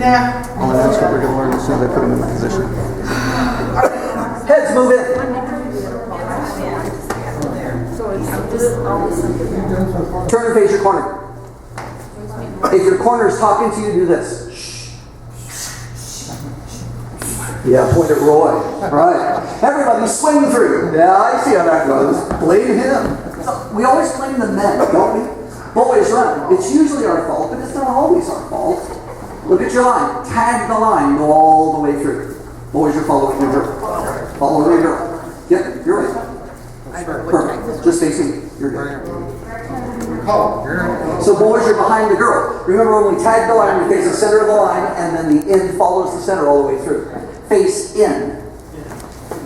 Nah. Well, that's what we're going to learn as soon as I put them in the position. Heads move in. Turn and face your corner. If your corner is talking to you, do this. Yeah, point at Roy. Right. Everybody swing through. Yeah, I see how that goes. Blame him. We always blame the men, don't we? Boys run. It's usually our fault, but it's not always our fault. Look at your line. Tag the line. Go all the way through. Boys are following the girl. Follow the girl. Yep, you're right. Perfect. Just facing. You're good. So boys, you're behind the girl. Remember when we tag the line, we face the center of the line, and then the end follows the center all the way through. Face in.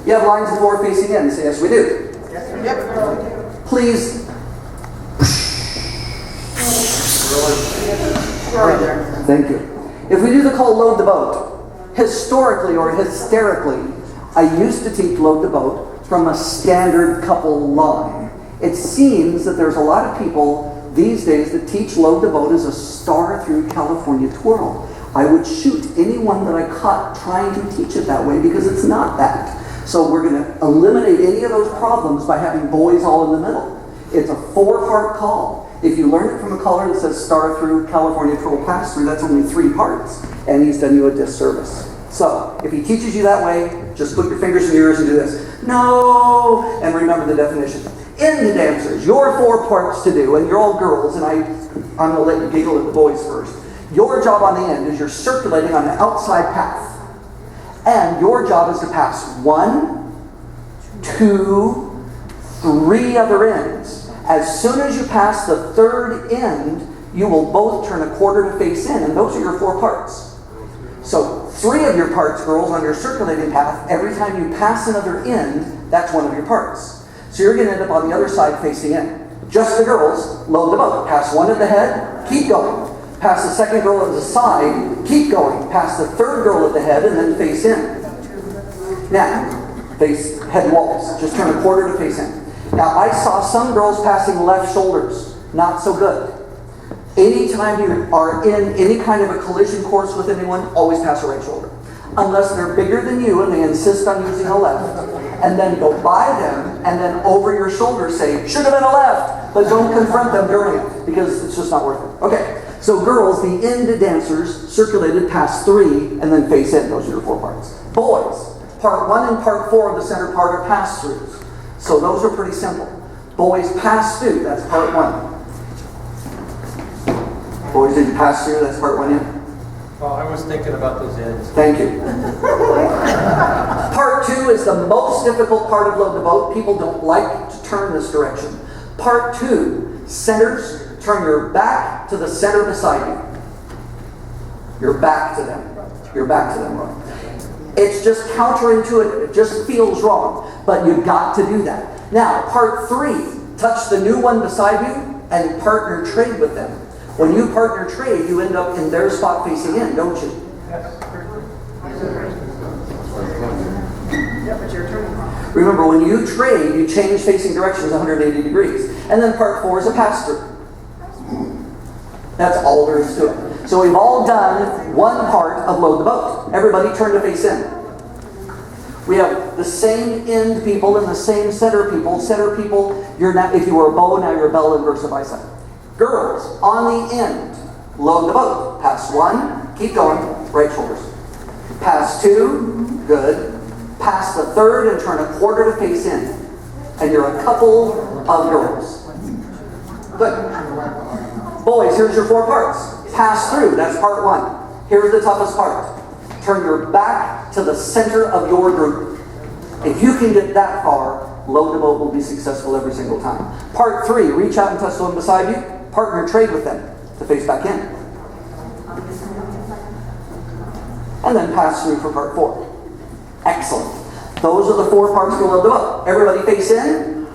You have lines before facing in. Say, yes, we do. Yep. Please. Thank you. If we do the call load the boat, historically or hysterically, I used to teach load the boat from a standard couple line. It seems that there's a lot of people these days that teach load the boat as a star through California twirl. I would shoot anyone that I caught trying to teach it that way because it's not that. So we're going to eliminate any of those problems by having boys all in the middle. It's a 4-part call. If you learn it from a caller that says star through California twirl pass through, that's only 3 parts, and he's done you a disservice. So if he teaches you that way, just put your fingers in your ears and do this. No! And remember the definition. End dancers, your 4 parts to do, and you're all girls, and I'm going to let you giggle at the boys first. Your job on the end is you're circulating on the outside path. And your job is to pass 1, 2, 3 other ends. As soon as you pass the 3rd end, you will both turn a quarter to face in, and those are your 4 parts. So 3 of your parts, girls, on your circulating path, every time you pass another end, that's 1 of your parts. So you're going to end up on the other side facing in. Just the girls, load the boat. Pass 1 at the head, keep going. Pass the 2nd girl at the side, keep going. Pass the 3rd girl at the head, and then face in. Now, face head walls. Just turn a quarter to face in. Now, I saw some girls passing left shoulders. Not so good. Anytime you are in any kind of a collision course with anyone, always pass a right shoulder. Unless they're bigger than you and they insist on using a left. And then go by them and then over your shoulder say, should have been a left, but don't confront them during it because it's just not worth it. Okay, so girls, the end dancers circulated past 3 and then face in. Those are your 4 parts. Boys, part 1 and part 4 of the center part are pass-throughs. So those are pretty simple. Boys pass through, that's part 1. Boys didn't pass through, that's part 1 in. Oh, I was thinking about those ends. Thank you. Part 2 is the most difficult part of load the boat. People don't like to turn this direction. Part 2, centers, turn your back to the center beside you. Your back to them. Your back to them, right? It's just counterintuitive. It just feels wrong. But you've got to do that. Now, part 3, touch the new one beside you and partner trade with them. When you partner trade, you end up in their spot facing in, don't you? Yeah, but you're turning. Remember, when you trade, you change facing directions 180 degrees. And then part 4 is a pass-through. That's all there is to it. So we've all done 1 part of load the boat. Everybody turn to face in. We have the same end people and the same center people. Center people, you're not, if you were a bow, now you're a bell and versa versa. Girls, on the end, load the boat. Pass 1, keep going, right shoulders. Pass 2, good. Pass the 3rd and turn a quarter to face in. And you're a couple of girls. Good. Boys, here's your 4 parts. Pass through, that's part 1. Here's the toughest part. Turn your back to the center of your group. If you can get that far, load the boat will be successful every single time. Part 3, reach out and touch the one beside you. Partner trade with them to face back in. And then pass through for part 4. Excellent. Those are the 4 parts for load the boat. Everybody face in.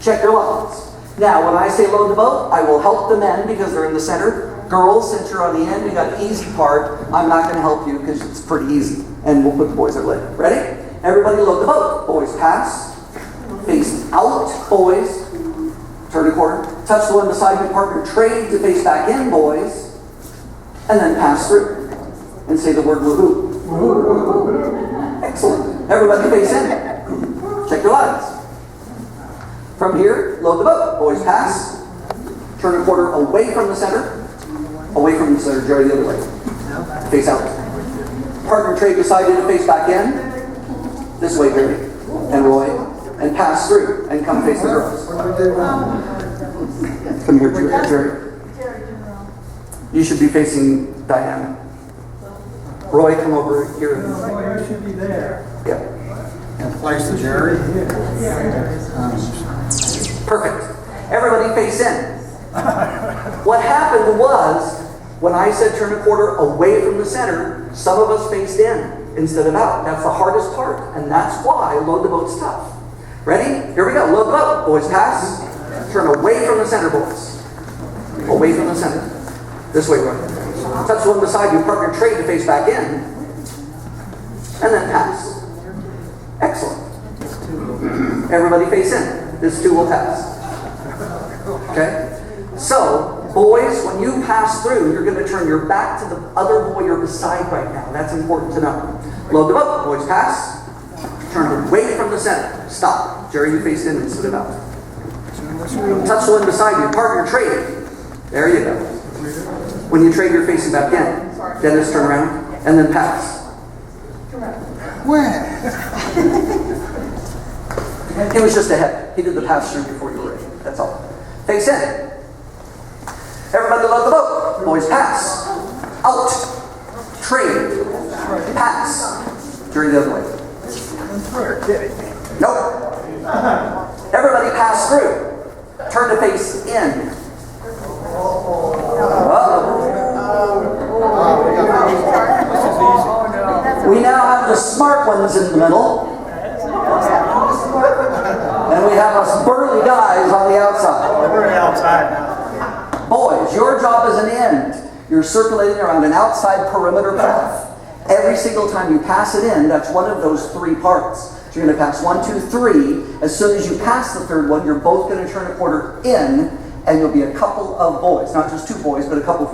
Check your lines. Now, when I say load the boat, I will help the men because they're in the center. Girls, since you're on the end, you got the easy part. I'm not going to help you because it's pretty easy. And we'll put the boys at later. Ready? Everybody load the boat. Boys pass. Face out, boys. Turn a quarter. Touch the one beside you, partner trade to face back in, boys. And then pass through. and say the word woohoo. Excellent. Everybody face in. Check your lines. From here, load the boat. Boys pass. Turn a quarter away from the center. Away from the center, Jerry, the other way. Face out. Partner trade beside you to face back in. This way, Jerry and Roy. And pass through and come face the girls. Come here, Jerry. You should be facing Diana. Roy, come over here. You should be there. Yeah. And place the Jerry. Perfect. Everybody face in. What happened was, when I said turn a quarter away from the center, some of us faced in instead of out. That's the hardest part, and that's why load the boat's tough. Ready? Here we go. Load the boat. Boys pass. Turn away from the center, boys. Away from the center. This way, Roy. Touch the one beside you. Partner trade to face back in. And then pass. Excellent. Everybody face in. This two will pass. Okay? So, boys, when you pass through, you're going to turn your back to the other boy you're beside right now. That's important to know. Load the boat. Boys pass. Turn away from the center. Stop. Jerry, you face in instead of out. Touch the one beside you. Partner trade. There you go. When you trade, you're facing back in. Dennis, turn around. And then pass. When? He was just ahead. He did the pass through before you were ready. That's all. Face in. Everybody load the boat. Boys pass. Out. Trade. Pass. Jerry the other way. Nope. Everybody pass through. Turn to face in. We now have the smart ones in the middle. And we have us burly guys on the outside. We're outside now. Boys, your job is an end. You're circulating around an outside perimeter path. Every single time you pass it in, that's one of those three parts. So you're going to pass 1, 2, 3. As soon as you pass the third one, you're both going to turn a quarter in, and you'll be a couple of boys. Not just two boys, but a couple of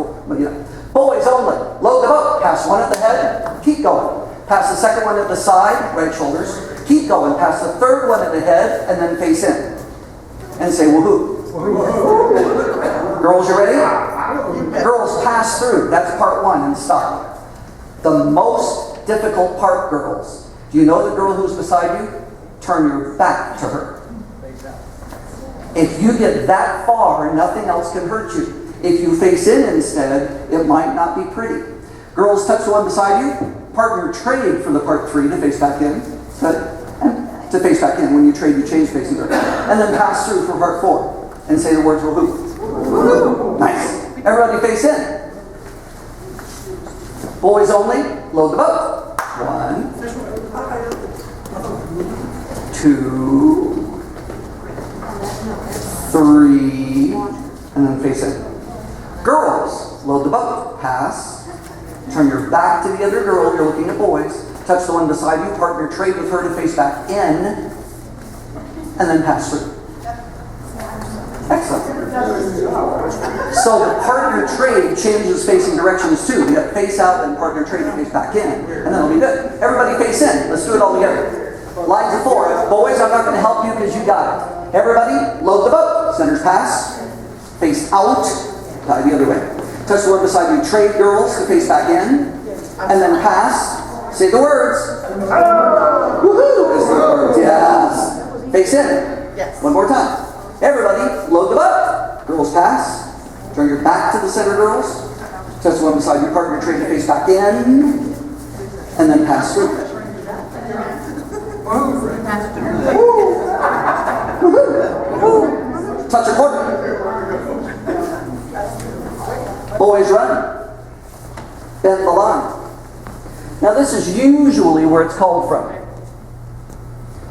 boys only. Load the boat. Pass one at the head. Keep going. Pass the second one at the side, right shoulders. Keep going. Pass the third one at the head, and then face in. And say woohoo. Girls, you ready? Girls, pass through. That's part 1, and stop. The most difficult part, girls. Do you know the girl who's beside you? Turn your back to her. If you get that far, nothing else can hurt you. If you face in instead, it might not be pretty. Girls, touch the one beside you. Partner trade for the part 3 to face back in. To face back in. When you trade, you change facing her. And then pass through for part 4. And say the words woohoo. Nice. Everybody face in. Boys only, load the boat. 1, 2, 3, and then face in. Girls, load the boat. Pass. Turn your back to the other girl. You're looking at boys. Touch the one beside you. Partner trade with her to face back in. And then pass through. Excellent. So the partner trade changes facing directions too. We got face out and partner trade to face back in. And then it'll be good. Everybody face in. Let's do it all together. Lines of 4. Boys, I'm not going to help you because you got it. Everybody, load the boat. Centers pass. Face out. Die the other way. Touch the one beside you. Trade girls to face back in. And then pass. Say the words. Woohoo! Is the words. Yes. Face in. Yes. One more time. Everybody, load the boat. Girls pass. Turn your back to the center, girls. Touch the one beside your partner, trade to face back in. And then pass through. Touch a quarter. Boys run. Bend the line. Now this is usually where it's called from.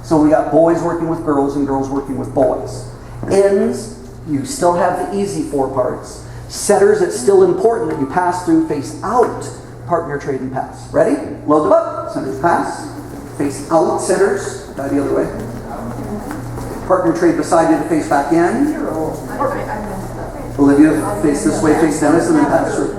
So we got boys working with girls and girls working with boys. Ends, you still have the easy 4 parts. Centers, it's still important that you pass through, face out, partner trade and pass. Ready? Load the boat. Centers pass. Face out, centers. Die the other way. Partner trade beside you to face back in. Olivia, face this way, face Dennis, and then pass through.